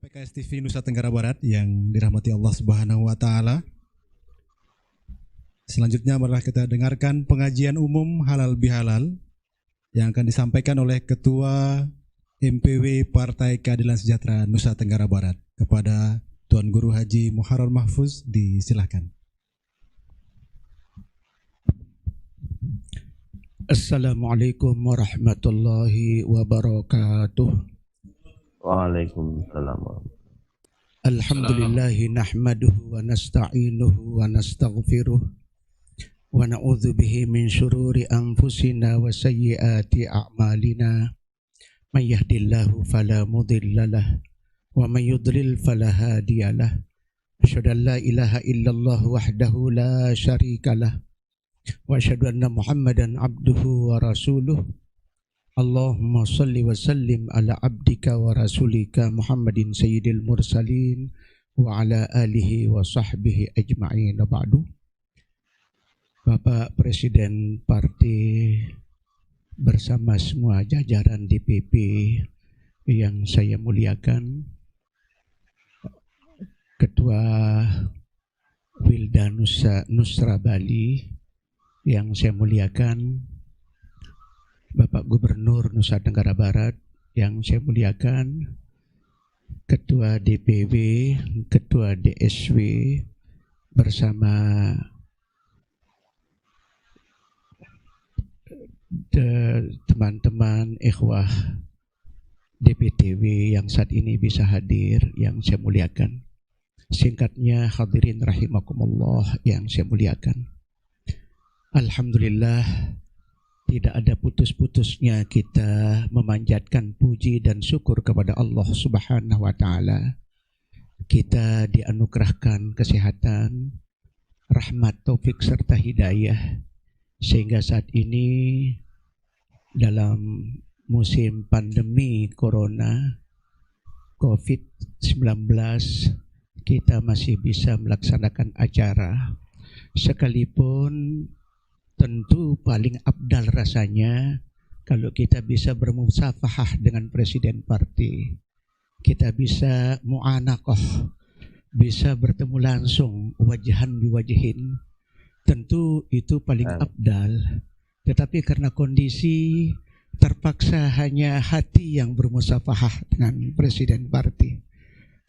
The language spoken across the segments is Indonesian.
PKS TV Nusa Tenggara Barat yang dirahmati Allah Subhanahu wa taala. Selanjutnya marilah kita dengarkan pengajian umum halal bihalal yang akan disampaikan oleh Ketua MPW Partai Keadilan Sejahtera Nusa Tenggara Barat. Kepada Tuan Guru Haji Muharrar Mahfuz, disilahkan. Assalamualaikum warahmatullahi wabarakatuh. Waalaikumsalam. Alhamdulillahi nahmaduhu wa nasta'inuhu wa nastaghfiruh wa na'udzu bihi min syururi anfusina wa sayyiati a'malina. May yahdihillahu fala mudhillalah wa may yudlil fala hadiyalah. Asyhadu an la ilaha illallah wahdahu la syarikalah wa asyhadu anna Muhammadan abduhu wa rasuluh. Allahumma salli wa sallim ala abdika wa rasulika Muhammadin sayyidil mursalin wa ala alihi wa sahbihi ajma'in. Ba'du. Bapak Presiden Parti bersama semua jajaran DPP yang saya muliakan, Ketua Wilda Nusra Bali yang saya muliakan, Bapak Gubernur Nusa Tenggara Barat yang saya muliakan, Ketua DPW, Ketua DSW bersama teman-teman ikhwah DPTW yang saat ini bisa hadir yang saya muliakan. Singkatnya hadirin rahimakumullah yang saya muliakan. Alhamdulillah, tidak ada putus-putusnya kita memanjatkan puji dan syukur kepada Allah Subhanahu wa taala. Kita dianugerahkan kesehatan, rahmat, taufik serta hidayah sehingga saat ini dalam musim pandemi corona COVID-19 kita masih bisa melaksanakan acara, sekalipun tentu paling abdal rasanya kalau kita bisa bermusafahah dengan Presiden Parti, kita bisa mu'anaqah, bisa bertemu langsung wajahan biwajihin, tentu itu paling abdal. Tetapi karena kondisi terpaksa hanya hati yang bermusafahah dengan Presiden Parti,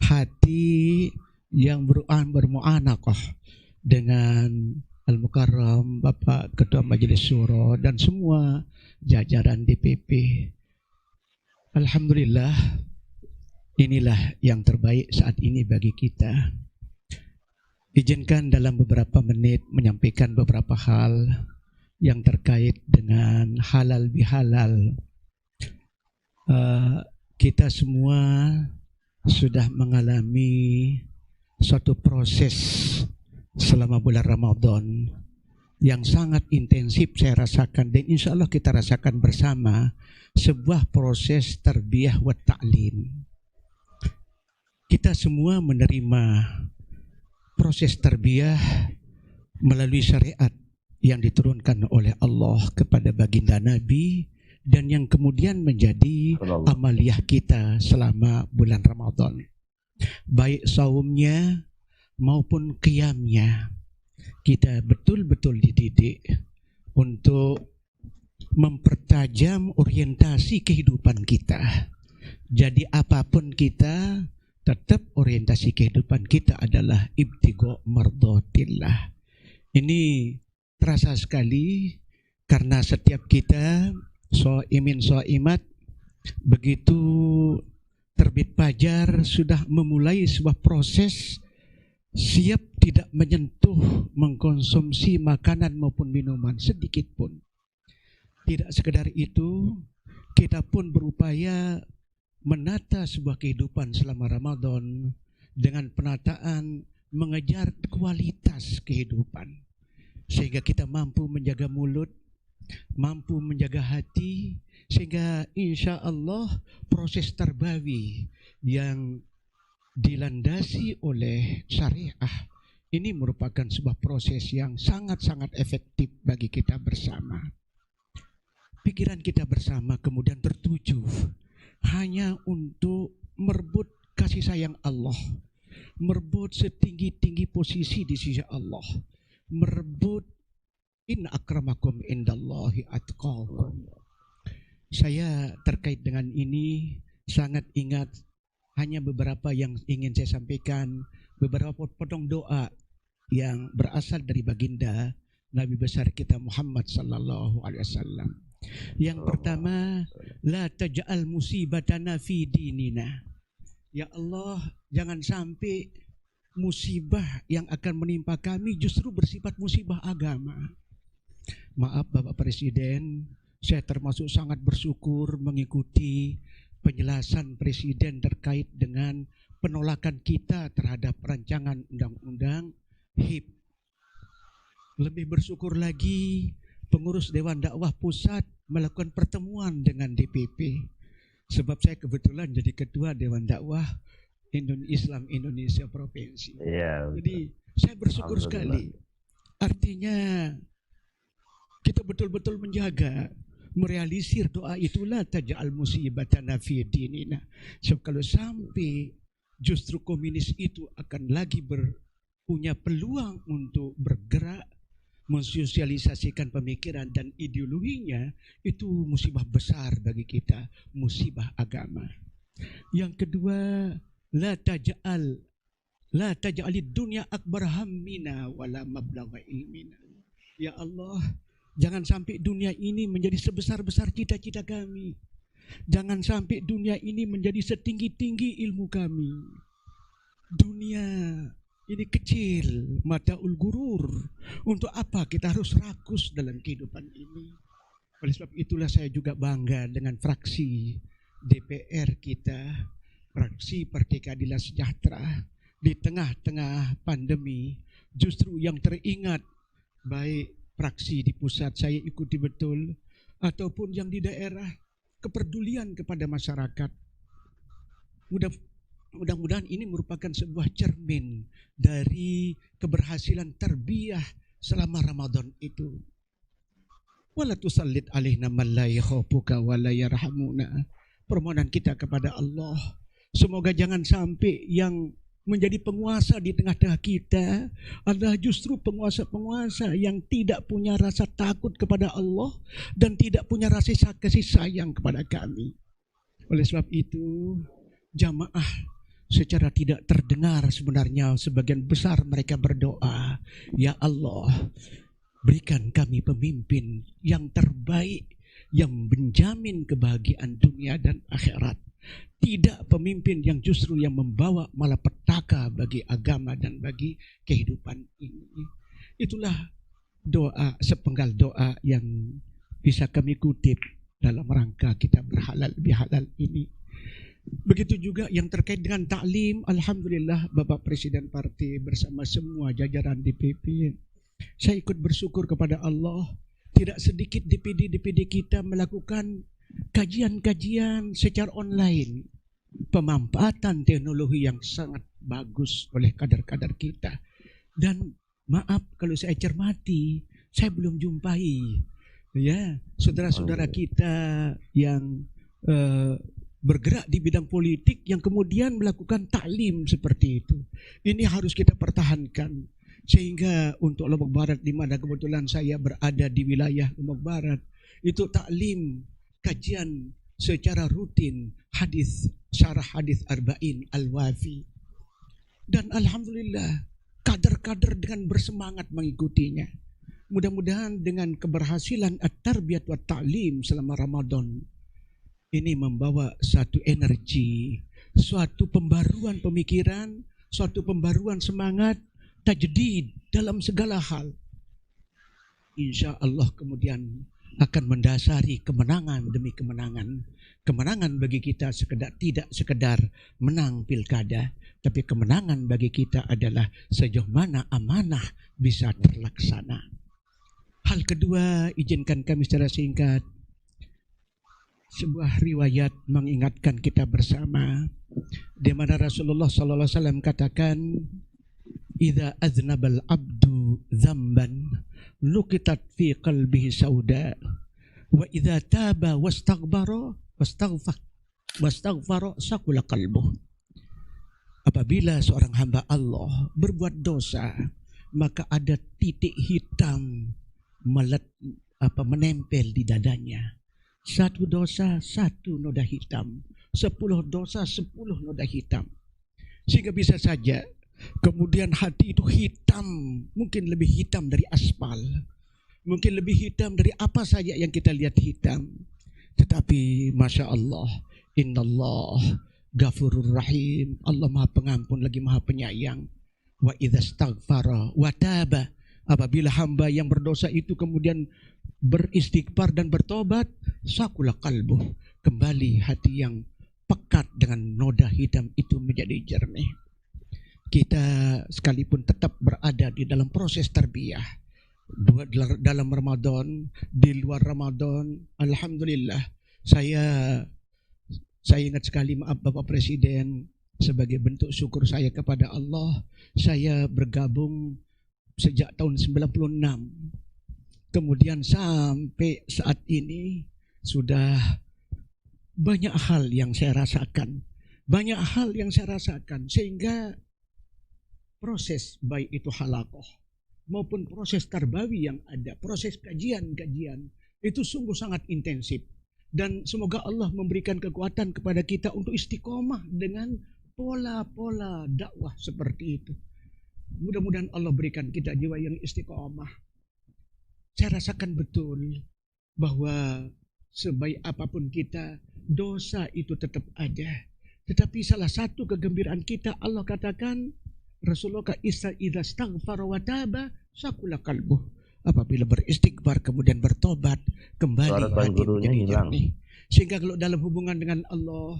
hati yang bermu'anaqah dengan Al-Mukarram, Bapak Ketua Majelis Syuro dan semua jajaran DPP. Alhamdulillah, inilah yang terbaik saat ini bagi kita. Izinkan dalam beberapa menit menyampaikan beberapa hal yang terkait dengan halal bihalal. Kita semua sudah mengalami suatu proses selama bulan Ramadan yang sangat intensif saya rasakan, dan insya Allah kita rasakan bersama, sebuah proses tarbiyah wa ta'lim. Kita semua menerima proses tarbiyah melalui syariat yang diturunkan oleh Allah kepada baginda Nabi dan yang kemudian menjadi amaliyah kita selama bulan Ramadan, baik saumnya maupun qiyamnya. Kita betul-betul dididik untuk mempertajam orientasi kehidupan kita. Jadi apapun kita, tetap orientasi kehidupan kita adalah ibtigha mardhatillah. Ini terasa sekali karena setiap kita shaimin shaimat, begitu terbit fajar sudah memulai sebuah proses siap tidak menyentuh, mengkonsumsi makanan maupun minuman sedikit pun. Tidak sekedar itu, kita pun berupaya menata sebuah kehidupan selama Ramadan dengan penataan mengejar kualitas kehidupan, sehingga kita mampu menjaga mulut, mampu menjaga hati, sehingga insya Allah proses tarbawi yang dilandasi oleh syariah ini merupakan sebuah proses yang sangat-sangat efektif bagi kita bersama. Pikiran kita bersama kemudian tertuju hanya untuk merebut kasih sayang Allah, merebut setinggi-tinggi posisi di sisi Allah, merebut inna akramakum indallahi atqakum. Saya terkait dengan ini sangat ingat hanya beberapa yang ingin saya sampaikan, beberapa potong doa yang berasal dari baginda Nabi besar kita Muhammad sallallahu alaihi wasallam. Yang pertama, la taj'al musibatana fi dinina. Ya Allah, jangan sampai musibah yang akan menimpa kami justru bersifat musibah agama. Maaf Bapak Presiden, saya termasuk sangat bersyukur mengikuti penjelasan Presiden terkait dengan penolakan kita terhadap rancangan undang-undang HIP. Lebih bersyukur lagi pengurus Dewan Dakwah Pusat melakukan pertemuan dengan DPP. Sebab saya kebetulan jadi ketua Dewan Dakwah Islam Indonesia Provinsi. Ya, jadi saya bersyukur sekali. Artinya kita betul-betul menjaga, merealisir doa itulah taj'al musibatana fi dinina. Sebab kalau sampai justru komunis itu akan lagi punya peluang untuk bergerak mensosialisasikan pemikiran dan ideologinya, itu musibah besar bagi kita, musibah agama. Yang kedua, la taj'alid dunya akbar hammina wala mablagha ilmina. Ya Allah, jangan sampai dunia ini menjadi sebesar-besar cita-cita kami. Jangan sampai dunia ini menjadi setinggi-tinggi ilmu kami. Dunia ini kecil, mataul gurur. Untuk apa kita harus rakus dalam kehidupan ini? Oleh sebab itulah saya juga bangga dengan fraksi DPR kita, fraksi Partai Keadilan Sejahtera. Di tengah-tengah pandemi, justru yang teringat, baik fraksi di pusat saya ikuti betul, ataupun yang di daerah, kepedulian kepada masyarakat. Mudah-mudahan ini merupakan sebuah cermin dari keberhasilan tarbiyah selama Ramadan itu. Wala tusallid alaihna man la yakhafuka wa la yarhamuna. Permohonan kita kepada Allah, semoga jangan sampai yang menjadi penguasa di tengah-tengah kita adalah justru penguasa-penguasa yang tidak punya rasa takut kepada Allah dan tidak punya rasa kasih sayang kepada kami. Oleh sebab itu, jamaah secara tidak terdengar sebenarnya sebagian besar mereka berdoa, ya Allah, berikan kami pemimpin yang terbaik yang menjamin kebahagiaan dunia dan akhirat. Tidak pemimpin yang justru yang membawa malapetaka bagi agama dan bagi kehidupan ini. Itulah doa, sepenggal doa yang bisa kami kutip dalam rangka kita berhalal bihalal ini. Begitu juga yang terkait dengan taklim, alhamdulillah Bapak Presiden Partai bersama semua jajaran DPP, saya ikut bersyukur kepada Allah, tidak sedikit DPD kita melakukan kajian-kajian secara online, pemanfaatan teknologi yang sangat bagus oleh kader-kader kita. Dan maaf kalau saya cermati, saya belum jumpai ya saudara-saudara kita yang bergerak di bidang politik yang kemudian melakukan taklim seperti itu. Ini harus kita pertahankan sehingga untuk Lombok Barat, di mana kebetulan saya berada di wilayah Lombok Barat, itu taklim kajian secara rutin hadis, syarah hadis Arba'in Al-Wafi. Dan alhamdulillah kader-kader dengan bersemangat mengikutinya. Mudah-mudahan dengan keberhasilan at-tarbiyat wa ta'lim selama Ramadan ini membawa satu energi, suatu pembaruan pemikiran, suatu pembaruan semangat, tajdid dalam segala hal. Insya Allah kemudian akan mendasari kemenangan demi kemenangan. Kemenangan bagi kita tidak sekedar menang pilkada, tapi kemenangan bagi kita adalah sejauh mana amanah bisa terlaksana. Hal kedua, izinkan kami secara singkat, sebuah riwayat mengingatkan kita bersama, di mana Rasulullah SAW katakan, "Idza aznabal abdu dzamban luqitat fi qalbihi sauda, wa idza taba wastaghfara saqula qalbuh." apabila seorang hamba Allah berbuat dosa, maka ada titik hitam menempel di dadanya. Satu dosa, satu noda hitam. 10 dosa, 10 noda hitam. Sehingga bisa saja kemudian hati itu hitam, mungkin lebih hitam dari aspal, mungkin lebih hitam dari apa saja yang kita lihat hitam. Tetapi Masya Allah, Innallah Ghafurur Rahim, Allah Maha Pengampun lagi Maha Penyayang. Wa idza staghfara wa taba, apabila hamba yang berdosa itu kemudian beristighfar dan bertobat, sakula qalbuh, kembali hati yang pekat dengan noda hitam itu menjadi jernih. Kita sekalipun tetap berada di dalam proses tarbiyah dalam Ramadan, di luar Ramadan, alhamdulillah saya ingat sekali, maaf Bapak Presiden, sebagai bentuk syukur saya kepada Allah, saya bergabung sejak tahun 96. Kemudian sampai saat ini sudah banyak hal yang saya rasakan. Sehingga proses baik itu halakoh maupun proses tarbawi yang ada, proses kajian-kajian itu sungguh sangat intensif. Dan semoga Allah memberikan kekuatan kepada kita untuk istiqomah dengan pola-pola dakwah seperti itu. Mudah-mudahan Allah berikan kita jiwa yang istiqomah. Saya rasakan betul bahwa sebaik apapun kita, dosa itu tetap ada. Tetapi salah satu kegembiraan kita, Allah katakan, Rasulullah idza istaghfara wa taba sakula qalbuh. Apabila beristighfar kemudian bertobat, kembali hati menjadi jernih. Sehingga kalau dalam hubungan dengan Allah,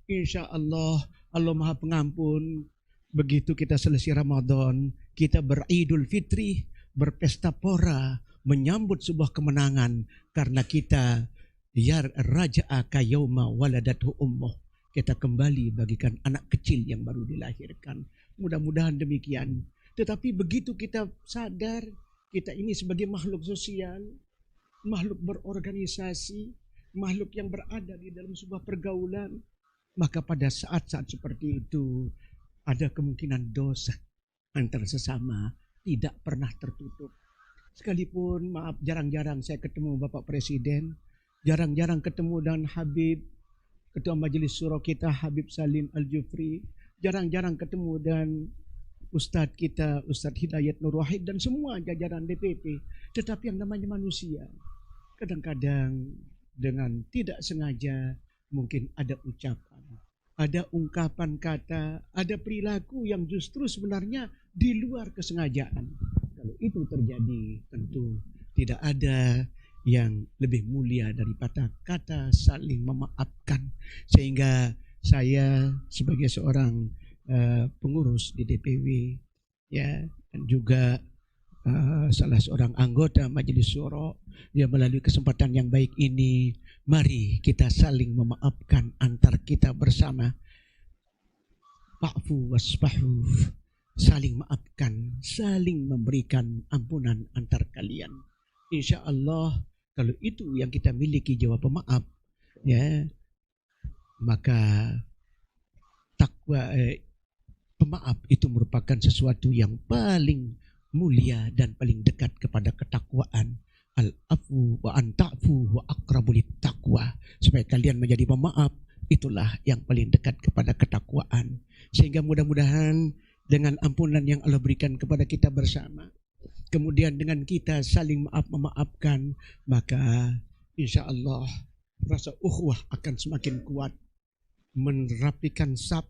insya Allah, Allah Maha Pengampun. Begitu kita selesai Ramadan, kita beridul fitri, berpesta pora, menyambut sebuah kemenangan karena kita ya raja'a kayauma waladathu ummuh. Kita kembali bagikan anak kecil yang baru dilahirkan. Mudah-mudahan demikian. Tetapi begitu kita sadar kita ini sebagai makhluk sosial, makhluk berorganisasi, makhluk yang berada di dalam sebuah pergaulan, maka pada saat-saat seperti itu ada kemungkinan dosa antar sesama tidak pernah tertutup. Sekalipun maaf jarang-jarang saya ketemu Bapak Presiden, jarang-jarang ketemu dengan Habib Ketua Majelis Syuro kita Habib Salim Al-Jufri, jarang-jarang ketemu dan Ustadz kita, Ustadz Hidayat Nur Wahid dan semua jajaran DPP. Tetapi yang namanya manusia, kadang-kadang dengan tidak sengaja mungkin ada ucapan, ada ungkapan kata, ada perilaku yang justru sebenarnya di luar kesengajaan. Kalau itu terjadi, tentu tidak ada yang lebih mulia daripada kata saling memaafkan. Sehingga saya sebagai seorang pengurus di DPW, ya, dan juga salah seorang anggota Majelis Syuro, yang melalui kesempatan yang baik ini, mari kita saling memaafkan antar kita bersama. Fa'fu wasfahu, saling maafkan, saling memberikan ampunan antar kalian. Insya Allah kalau itu yang kita miliki, jiwa pemaaf, ya, maka takwa pemaaf itu merupakan sesuatu yang paling mulia dan paling dekat kepada ketakwaan. Al-afu wa anta'fu wa aqrabu lit-taqwa. Supaya kalian menjadi pemaaf, itulah yang paling dekat kepada ketakwaan. Sehingga mudah-mudahan dengan ampunan yang Allah berikan kepada kita bersama, kemudian dengan kita saling memaafkan, maka insya Allah rasa ukhuwah akan semakin kuat, merapikan saf,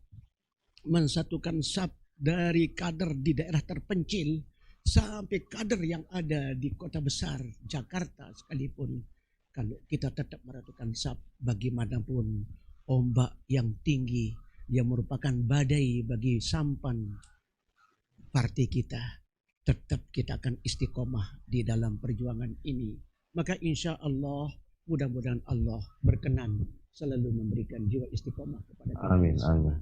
mensatukan saf dari kader di daerah terpencil sampai kader yang ada di kota besar Jakarta sekalipun. Kalau kita tetap meratukan saf, bagaimanapun ombak yang tinggi yang merupakan badai bagi sampan partai kita, tetap kita akan istiqomah di dalam perjuangan ini. Maka insya Allah mudah-mudahan Allah berkenan selalu memberikan jiwa istiqomah kepada kita. Amin, amin.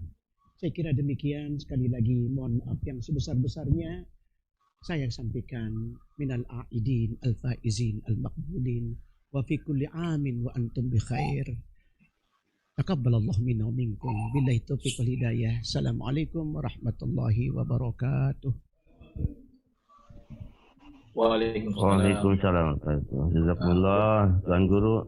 Saya kira demikian. Sekali lagi mohon maaf yang sebesar-besarnya saya sampaikan, minal a'idin al-faizin al-maqbulin wa fi kulli amin wa antum bi khair. Taqabbalallahu minna wa minkum. Billahi taufiq wal hidayah. Assalamualaikum warahmatullahi wabarakatuh. Waalaikumsalam. Waalaikumsalam. Jazakumullah, Tuan Guru.